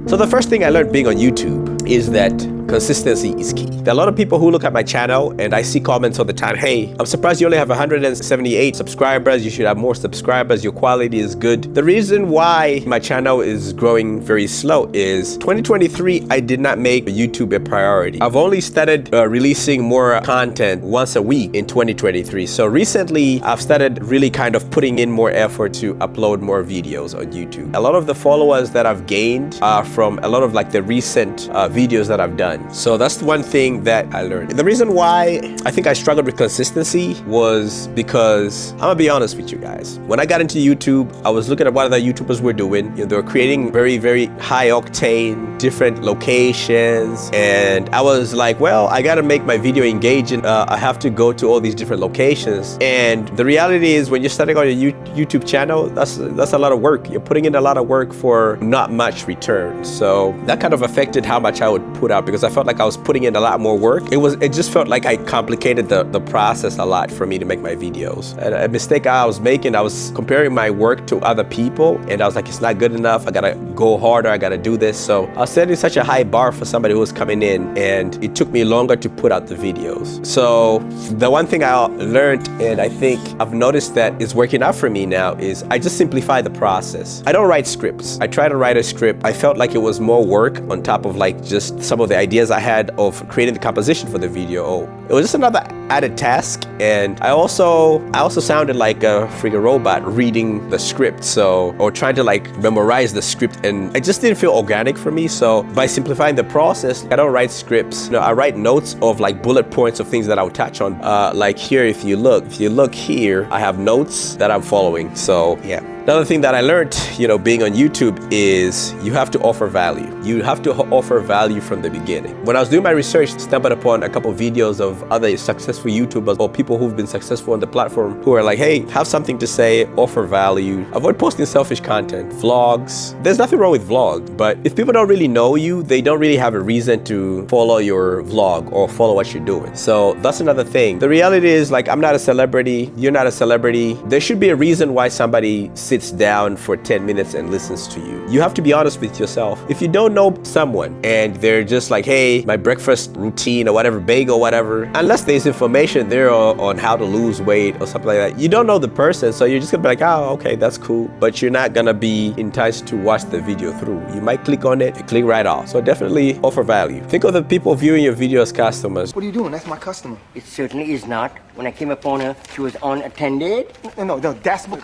So the first thing I learned being on YouTube is that consistency is key. There are a lot of people who look at my channel and I see comments all the time, hey, I'm surprised you only have 178 subscribers, you should have more subscribers, your quality is good. The reason why my channel is growing very slow is 2023, I did not make YouTube a priority. I've only started releasing more content once a week in 2023. So recently, I've started really kind of putting in more effort to upload more videos on YouTube. A lot of the followers that I've gained are from a lot of like the recent videos that I've done. So that's one thing that I learned. The reason why I think I struggled with consistency was because, I'm gonna be honest with you guys. When I got into YouTube, I was looking at what other YouTubers were doing. You know, they were creating very, very high octane, different locations. And I was like, well, I gotta make my video engaging. I have to go to all these different locations. And the reality is when you're starting on your YouTube channel, that's a lot of work. You're putting in a lot of work for not much return. So that kind of affected how much I would put out because I felt like I was putting in a lot more work. It just felt like I complicated the process a lot for me to make my videos. And a mistake I was making, I was comparing my work to other people and I was like, it's not good enough. I gotta go harder. I gotta do this. So I was setting such a high bar for somebody who was coming in and it took me longer to put out the videos. So the one thing I learned and I think I've noticed that is working out for me now is I just simplify the process. I don't write scripts. I try to write a script. I felt like it was more work on top of like just some of the ideas I had of creating the composition for the video. It was just another added task, and I also sounded like a freaking robot reading the script, or trying to like memorize the script, and it just didn't feel organic for me. So by simplifying the process, I don't write scripts. You know, I write notes of like bullet points of things that I'll touch on. Like here, if you look here, I have notes that I'm following. So yeah. Another thing that I learned, you know, being on YouTube is you have to offer value. You have to offer value from the beginning. When I was doing my research, I stumbled upon a couple of videos of other successful YouTubers or people who've been successful on the platform who are like, hey, have something to say, offer value, avoid posting selfish content, vlogs. There's nothing wrong with vlog, but if people don't really know you, they don't really have a reason to follow your vlog or follow what you're doing. So that's another thing. The reality is like, I'm not a celebrity. You're not a celebrity. There should be a reason why somebody sits down for 10 minutes and listens to you. You have to be honest with yourself. If you don't know someone and they're just like, hey, my breakfast routine or whatever, bagel, whatever, unless there's information there on how to lose weight or something like that, you don't know the person. So you're just gonna be like, oh, okay, that's cool. But you're not gonna be enticed to watch the video through. You might click on it and click right off. So definitely offer value. Think of the people viewing your video as customers. What are you doing? That's my customer. It certainly is not. When I came upon her, she was unattended. No, that's my...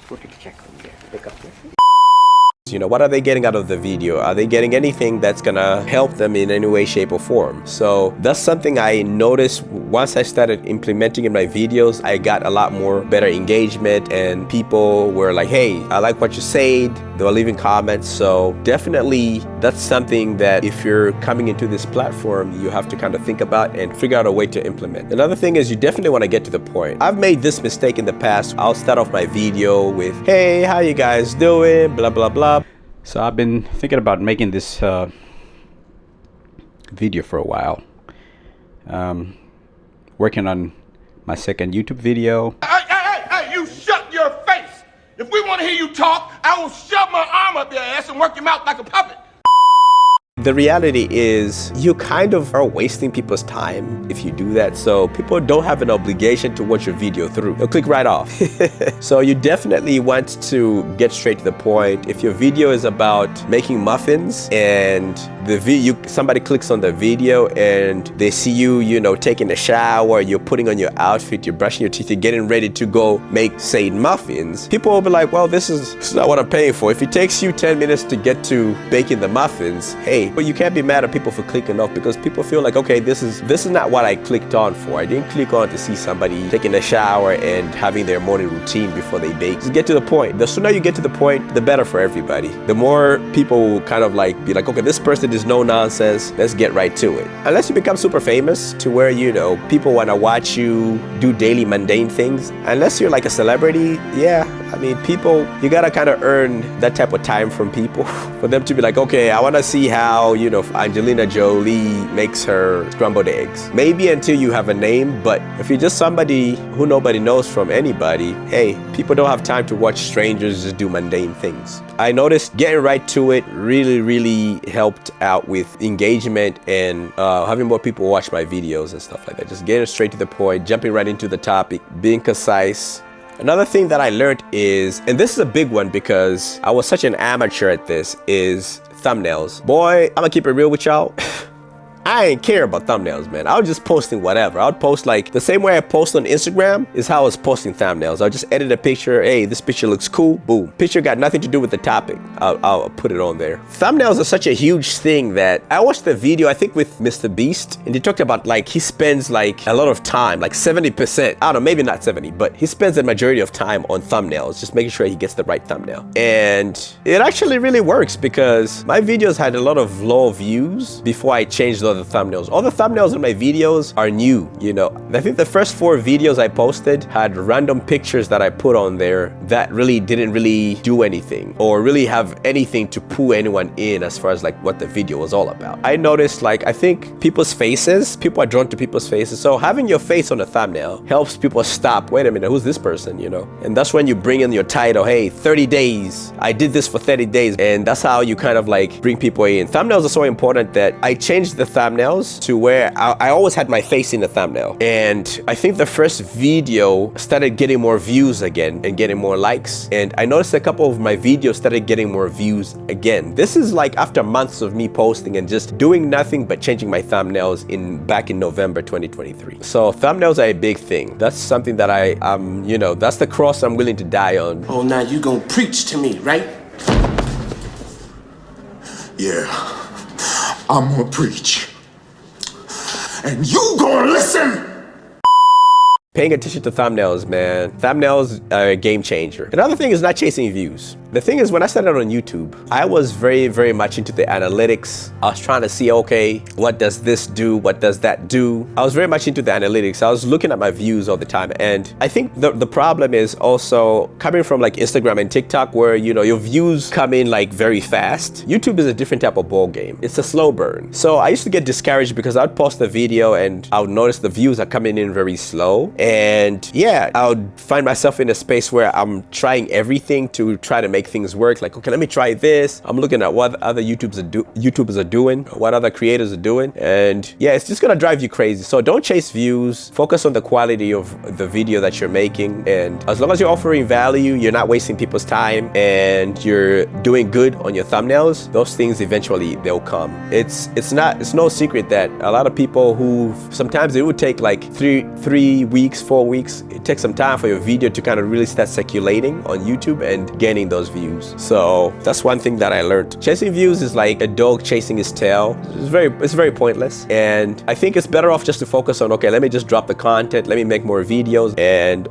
Go take a check over there. Pick up there. You know, what are they getting out of the video? Are they getting anything that's gonna help them in any way, shape, or form? So that's something I noticed once I started implementing in my videos. I got a lot more better engagement and people were like, hey, I like what you said. They were leaving comments. So definitely that's something that if you're coming into this platform, you have to kind of think about and figure out a way to implement. Another thing is you definitely want to get to the point. I've made this mistake in the past. I'll start off my video with, hey, how you guys doing? Blah, blah, blah. So I've been thinking about making this video for a while. Working on my second YouTube video. Hey, you shut your face! If we want to hear you talk, I will shove my arm up your ass and work your mouth like a puppet. The reality is you kind of are wasting people's time if you do that. So people don't have an obligation to watch your video through. They'll click right off. So you definitely want to get straight to the point. If your video is about making muffins and somebody clicks on the video and they see you, you know, taking a shower, you're putting on your outfit, you're brushing your teeth, you're getting ready to go make, say, muffins, people will be like, well, this is not what I'm paying for. If it takes you 10 minutes to get to baking the muffins, hey, but you can't be mad at people for clicking off because people feel like, okay, this is not what I clicked on for. I didn't click on to see somebody taking a shower and having their morning routine before they bake. Just get to the point. The sooner you get to the point, the better for everybody. The more people will kind of like be like, okay, this person is no nonsense. Let's get right to it. Unless you become super famous to where, you know, people want to watch you do daily mundane things. Unless you're like a celebrity, yeah, I mean, people, you gotta kind of earn that type of time from people for them to be like, okay, I want to see how, you know, Angelina Jolie makes her scrambled eggs. Maybe until you have a name, but if you're just somebody who nobody knows from anybody, hey, people don't have time to watch strangers just do mundane things. I noticed getting right to it really helped out with engagement and having more people watch my videos and stuff like that. Just getting straight to the point, jumping right into the topic, being concise. Another thing that I learned is, and this is a big one because I was such an amateur at this, is thumbnails. Boy, I'm gonna keep it real with y'all. I ain't care about thumbnails, man. I was just posting whatever. I would post like the same way I post on Instagram is how I was posting thumbnails. I'll just edit a picture. Hey, this picture looks cool. Boom. Picture got nothing to do with the topic. I'll put it on there. Thumbnails are such a huge thing that I watched the video, I think with Mr. Beast, and he talked about like he spends like a lot of time, like 70%. I don't know, maybe not 70, but he spends the majority of time on thumbnails, just making sure he gets the right thumbnail. And it actually really works because my videos had a lot of low views before I changed the thumbnails. All the thumbnails in my videos are new, you know. I think the first 4 videos I posted had random pictures that I put on there that really didn't do anything or really have anything to pull anyone in as far as like what the video was all about. I noticed like, I think people are drawn to people's faces. So having your face on a thumbnail helps people stop. Wait a minute, who's this person, you know? And that's when you bring in your title. Hey, 30 days. I did this for 30 days. And that's how you kind of like bring people in. Thumbnails are so important that I changed the thumbnails to where I always had my face in the thumbnail. And I think the first video started getting more views again and getting more likes. And I noticed a couple of my videos started getting more views again. This is like after months of me posting and just doing nothing but changing my thumbnails back in November 2023. So thumbnails are a big thing. That's something that you know, that's the cross I'm willing to die on. Oh, now you gonna preach to me, right? Yeah, I'm gonna preach. And you gonna listen! Paying attention to thumbnails, man. Thumbnails are a game changer. Another thing is not chasing views. The thing is, when I started on YouTube, I was very much into the analytics. I was trying to see, okay, what does this do? What does that do? I was very much into the analytics. I was looking at my views all the time. And I think the problem is also coming from like Instagram and TikTok where, you know, your views come in like very fast. YouTube is a different type of ball game. It's a slow burn. So I used to get discouraged because I'd post a video and I would notice the views are coming in very slow. And yeah, I would find myself in a space where I'm trying everything to try to make things work. Like, okay, let me try this. I'm looking at what other YouTubers are doing, what other creators are doing. And yeah, it's just gonna drive you crazy. So don't chase views. Focus on the quality of the video that you're making. And as long as you're offering value, you're not wasting people's time, and you're doing good on your thumbnails, those things eventually they'll come. It's no secret that a lot of people who sometimes it would take like three weeks, 4 weeks. It takes some time for your video to kind of really start circulating on YouTube and gaining those views. So that's one thing that I learned. Chasing views is like a dog chasing his tail. It's very pointless. And I think it's better off just to focus on, okay, let me just drop the content. Let me make more videos,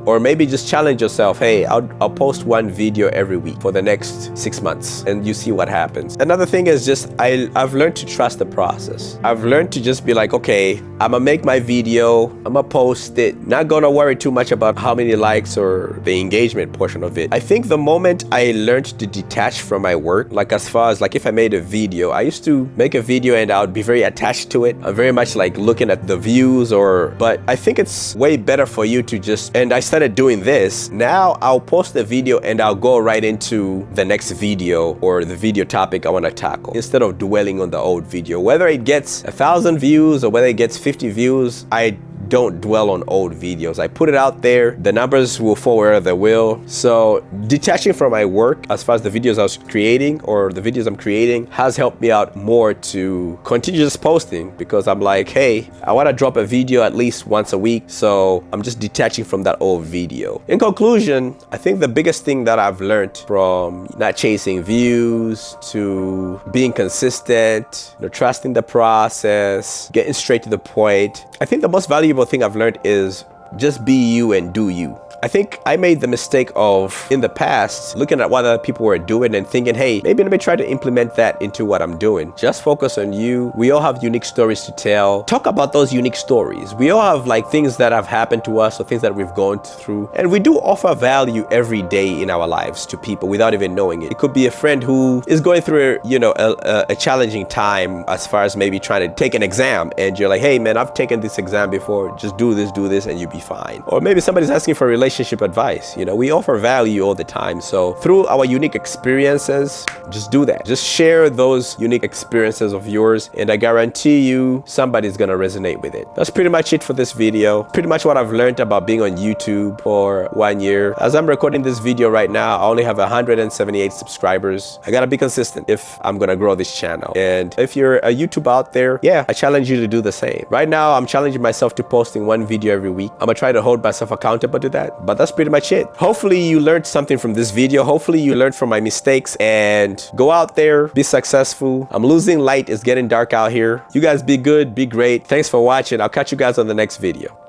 or maybe just challenge yourself. Hey, I'll post 1 video every week for the next 6 months, and you see what happens. Another thing is just, I've learned to trust the process. I've learned to just be like, okay, I'm gonna make my video, I'm gonna post it, not gonna worry too much about how many likes or the engagement portion of it. I think the moment I learned to detach from my work, like as far as like if I made a video, I used to make a video and I would be very attached to it. I'm very much like looking at the views but I think it's way better for you to just, and I started doing this. Now I'll post the video and I'll go right into the next video or the video topic I want to tackle instead of dwelling on the old video. Whether it gets 1,000 views or whether it gets 50 views, I don't dwell on old videos. I put it out there. The numbers will fall where they will. So detaching from my work as far as the videos I was creating or the videos I'm creating has helped me out more to continue just posting, because I'm like, hey, I want to drop a video at least once a week. So I'm just detaching from that old video. In conclusion, I think the biggest thing that I've learned from not chasing views to being consistent, trusting the process, getting straight to the point, I think the most valuable thing I've learned is just be you and do you. I think I made the mistake of, in the past, looking at what other people were doing and thinking, hey, maybe let me try to implement that into what I'm doing. Just focus on you. We all have unique stories to tell. Talk about those unique stories. We all have like things that have happened to us or things that we've gone through. And we do offer value every day in our lives to people without even knowing it. It could be a friend who is going through, a challenging time as far as maybe trying to take an exam, and you're like, hey man, I've taken this exam before. Just do this, and you'll be fine. Or maybe somebody's asking for relationship advice. We offer value all the time. So through our unique experiences, just do that. Just share those unique experiences of yours, and I guarantee you somebody's gonna resonate with it. That's pretty much it for this video. Pretty much what I've learned about being on YouTube for 1 year. As I'm recording this video right now, I only have 178 subscribers. I gotta be consistent if I'm gonna grow this channel. And if you're a YouTuber out there, yeah, I challenge you to do the same. Right now, I'm challenging myself to posting 1 video every week. I'm gonna try to hold myself accountable to that, but that's pretty much it. Hopefully you learned something from this video. Hopefully you learned from my mistakes, and go out there, be successful. I'm losing light. It's getting dark out here. You guys be good, be great. Thanks for watching. I'll catch you guys on the next video.